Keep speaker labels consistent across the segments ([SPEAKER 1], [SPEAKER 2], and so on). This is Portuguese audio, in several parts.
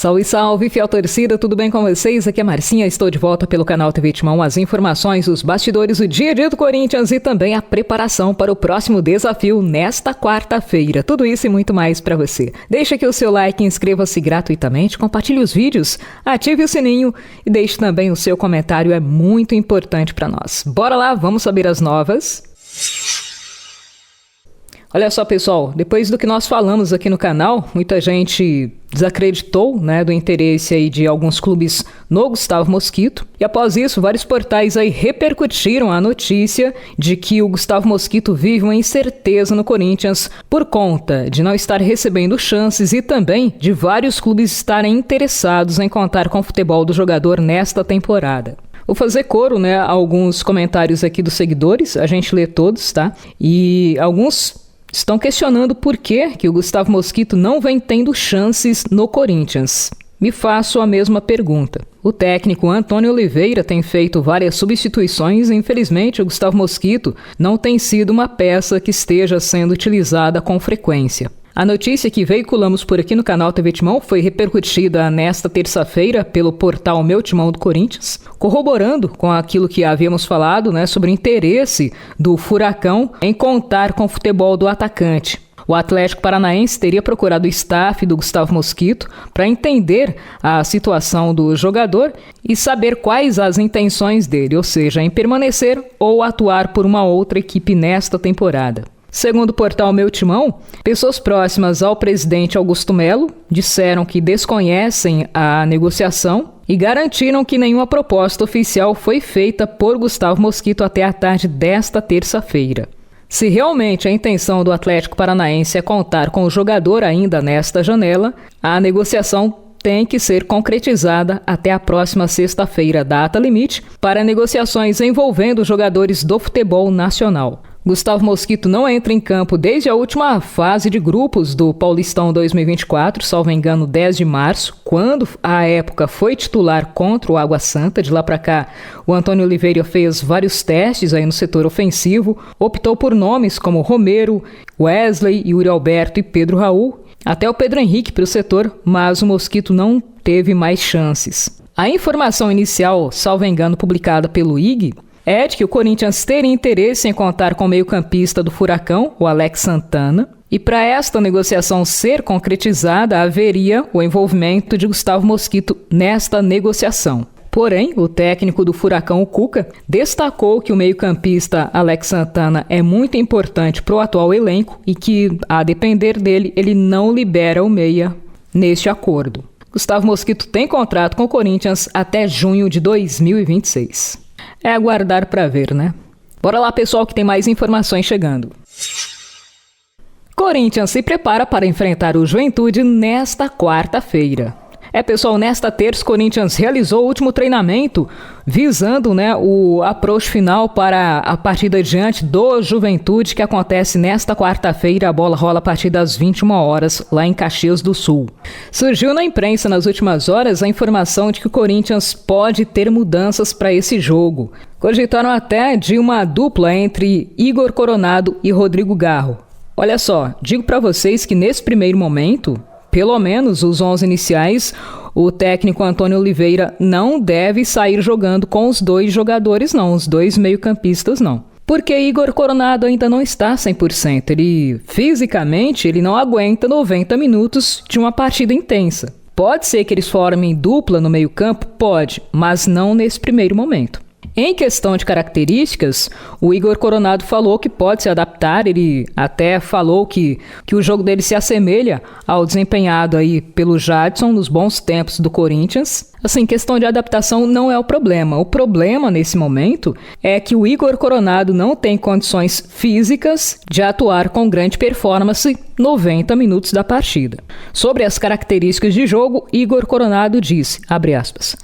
[SPEAKER 1] Salve, salve, fiel torcida, tudo bem com vocês? Aqui é a Marcinha, estou de volta pelo canal TV Timão, as informações, os bastidores, o dia a dia do Corinthians e também a preparação para o próximo desafio nesta quarta-feira. Tudo isso e muito mais para você. Deixa aqui o seu like, inscreva-se gratuitamente, compartilhe os vídeos, ative o sininho e deixe também o seu comentário, é muito importante para nós. Bora lá, vamos saber as novas? Olha só, pessoal, depois do que nós falamos aqui no canal, muita gente desacreditou, do interesse aí de alguns clubes no Gustavo Mosquito. E após isso, vários portais aí repercutiram a notícia de que o Gustavo Mosquito vive uma incerteza no Corinthians por conta de não estar recebendo chances e também de vários clubes estarem interessados em contar com o futebol do jogador nesta temporada. Vou fazer coro, a alguns comentários aqui dos seguidores, a gente lê todos, tá? E alguns estão questionando por que o Gustavo Mosquito não vem tendo chances no Corinthians. Me faço a mesma pergunta. O técnico Antônio Oliveira tem feito várias substituições e, infelizmente, o Gustavo Mosquito não tem sido uma peça que esteja sendo utilizada com frequência. A notícia que veiculamos por aqui no canal TV Timão foi repercutida nesta terça-feira pelo portal Meu Timão do Corinthians, corroborando com aquilo que havíamos falado, sobre o interesse do Furacão em contar com o futebol do atacante. O Atlético Paranaense teria procurado o staff do Gustavo Mosquito para entender a situação do jogador e saber quais as intenções dele, ou seja, em permanecer ou atuar por uma outra equipe nesta temporada. Segundo o portal Meu Timão, pessoas próximas ao presidente Augusto Melo disseram que desconhecem a negociação e garantiram que nenhuma proposta oficial foi feita por Gustavo Mosquito até a tarde desta terça-feira. Se realmente a intenção do Atlético Paranaense é contar com o jogador ainda nesta janela, a negociação tem que ser concretizada até a próxima sexta-feira, data limite, para negociações envolvendo jogadores do futebol nacional. Gustavo Mosquito não entra em campo desde a última fase de grupos do Paulistão 2024, salvo engano 10 de março, quando à época foi titular contra o Água Santa. De lá para cá, o Antônio Oliveira fez vários testes aí no setor ofensivo, optou por nomes como Romero, Wesley, Yuri Alberto e Pedro Raul, até o Pedro Henrique para o setor, mas o Mosquito não teve mais chances. A informação inicial, salvo engano, publicada pelo IG, é de que o Corinthians teria interesse em contar com o meio-campista do Furacão, o Alex Santana, e para esta negociação ser concretizada, haveria o envolvimento de Gustavo Mosquito nesta negociação. Porém, o técnico do Furacão, o Cuca, destacou que o meio-campista Alex Santana é muito importante para o atual elenco e que, a depender dele, ele não libera o meia neste acordo. Gustavo Mosquito tem contrato com o Corinthians até junho de 2026. É aguardar para ver, Bora lá, pessoal, que tem mais informações chegando. Corinthians se prepara para enfrentar o Juventude nesta quarta-feira. Pessoal, nesta terça, o Corinthians realizou o último treinamento visando o approach final para a partida diante do Juventude, que acontece nesta quarta-feira. A bola rola a partir das 21 horas lá em Caxias do Sul. Surgiu na imprensa nas últimas horas a informação de que o Corinthians pode ter mudanças para esse jogo. Cogitaram até de uma dupla entre Igor Coronado e Rodrigo Garro. Olha só, digo para vocês que nesse primeiro momento, pelo menos os 11 iniciais, o técnico Antônio Oliveira não deve sair jogando com os dois jogadores não, os dois meio-campistas não. Porque Igor Coronado ainda não está 100%, fisicamente ele não aguenta 90 minutos de uma partida intensa. Pode ser que eles formem dupla no meio-campo? Pode, mas não nesse primeiro momento. Em questão de características, o Igor Coronado falou que pode se adaptar, ele até falou que o jogo dele se assemelha ao desempenhado aí pelo Jadson nos bons tempos do Corinthians. Assim, questão de adaptação não é o problema. O problema nesse momento é que o Igor Coronado não tem condições físicas de atuar com grande performance 90 minutos da partida. Sobre as características de jogo, Igor Coronado disse, abre aspas,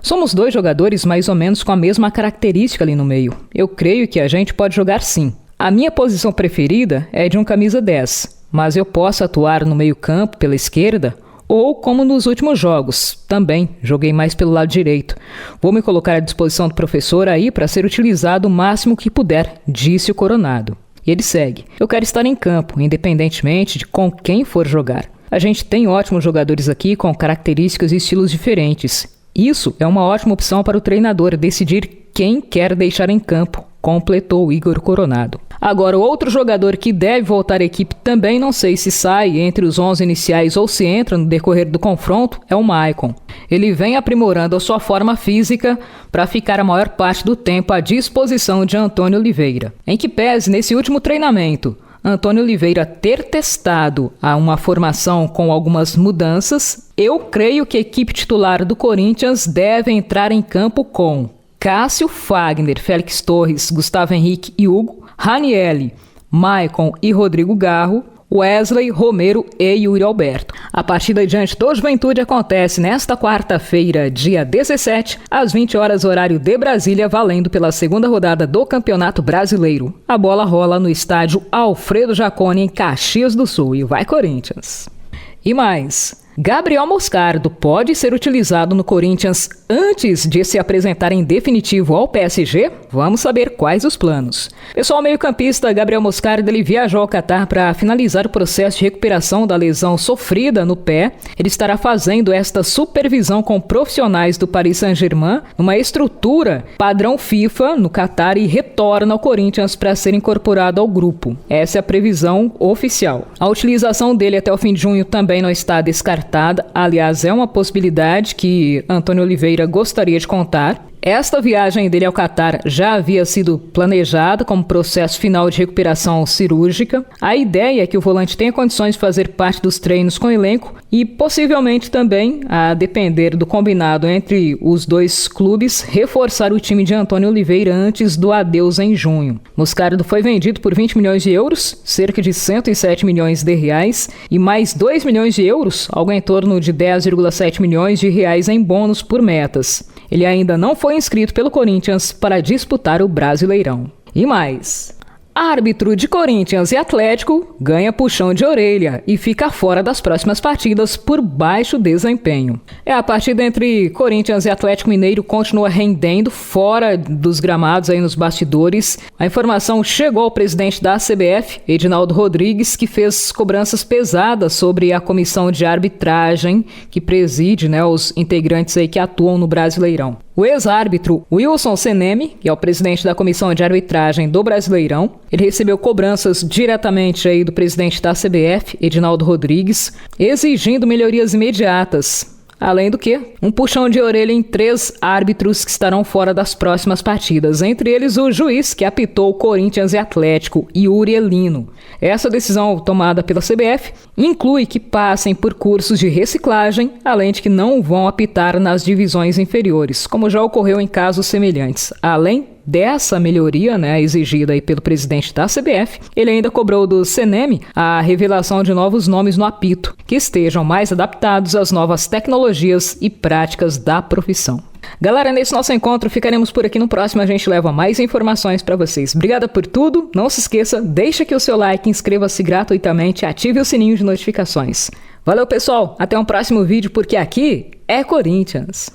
[SPEAKER 1] somos dois jogadores mais ou menos com a mesma característica ali no meio. Eu creio que a gente pode jogar sim. A minha posição preferida é de um camisa 10, mas eu posso atuar no meio-campo pela esquerda ou como nos últimos jogos, também joguei mais pelo lado direito. Vou me colocar à disposição do professor aí para ser utilizado o máximo que puder, disse o Coronado. E ele segue, eu quero estar em campo, independentemente de com quem for jogar. A gente tem ótimos jogadores aqui com características e estilos diferentes. Isso é uma ótima opção para o treinador decidir quem quer deixar em campo, completou Igor Coronado. Agora, outro jogador que deve voltar à equipe também não sei se sai entre os 11 iniciais ou se entra no decorrer do confronto, é o Maicon. Ele vem aprimorando a sua forma física para ficar a maior parte do tempo à disposição de Antônio Oliveira. Em que pese, nesse último treinamento, Antônio Oliveira ter testado uma formação com algumas mudanças, eu creio que a equipe titular do Corinthians deve entrar em campo com Cássio, Fagner, Félix Torres, Gustavo Henrique e Hugo, Ranielli, Maicon e Rodrigo Garro, Wesley, Romero e Yuri Alberto. A partida diante do Juventude acontece nesta quarta-feira, dia 17, às 20 horas horário de Brasília, valendo pela segunda rodada do Campeonato Brasileiro. A bola rola no estádio Alfredo Jaconi, em Caxias do Sul. E vai Corinthians! E mais, Gabriel Moscardo pode ser utilizado no Corinthians antes de se apresentar em definitivo ao PSG? Vamos saber quais os planos. Pessoal, meio-campista Gabriel Moscardo, ele viajou ao Catar para finalizar o processo de recuperação da lesão sofrida no pé. Ele estará fazendo esta supervisão com profissionais do Paris Saint-Germain numa estrutura padrão FIFA no Catar e retorna ao Corinthians para ser incorporado ao grupo. Essa é a previsão oficial. A utilização dele até o fim de junho também não está descartada. Aliás, é uma possibilidade que Antônio Oliveira gostaria de contar. Esta viagem dele ao Catar já havia sido planejada como processo final de recuperação cirúrgica. A ideia é que o volante tenha condições de fazer parte dos treinos com o elenco e possivelmente também, a depender do combinado entre os dois clubes, reforçar o time de Antônio Oliveira antes do adeus em junho. Moscardo foi vendido por 20 milhões de euros, cerca de 107 milhões de reais, e mais 2 milhões de euros, algo em torno de 10,7 milhões de reais em bônus por metas. Ele ainda não foi inscrito pelo Corinthians para disputar o Brasileirão. E mais, árbitro de Corinthians e Atlético ganha puxão de orelha e fica fora das próximas partidas por baixo desempenho. A partida entre Corinthians e Atlético Mineiro continua rendendo fora dos gramados aí nos bastidores. A informação chegou ao presidente da CBF, Edinaldo Rodrigues, que fez cobranças pesadas sobre a comissão de arbitragem que preside, os integrantes aí que atuam no Brasileirão. O ex-árbitro Wilson Seneme, que é o presidente da comissão de arbitragem do Brasileirão, ele recebeu cobranças diretamente aí do presidente da CBF, Edinaldo Rodrigues, exigindo melhorias imediatas. Além do que, um puxão de orelha em 3 árbitros que estarão fora das próximas partidas, entre eles o juiz que apitou Corinthians e Atlético, Yuri Elino. Essa decisão tomada pela CBF inclui que passem por cursos de reciclagem, além de que não vão apitar nas divisões inferiores, como já ocorreu em casos semelhantes. Além dessa melhoria, exigida aí pelo presidente da CBF, ele ainda cobrou do Seneme a revelação de novos nomes no apito, que estejam mais adaptados às novas tecnologias e práticas da profissão. Galera, nesse nosso encontro ficaremos por aqui. No próximo a gente leva mais informações para vocês. Obrigada por tudo, não se esqueça, deixa aqui o seu like, inscreva-se gratuitamente, ative o sininho de notificações. Valeu pessoal, até um próximo vídeo porque aqui é Corinthians!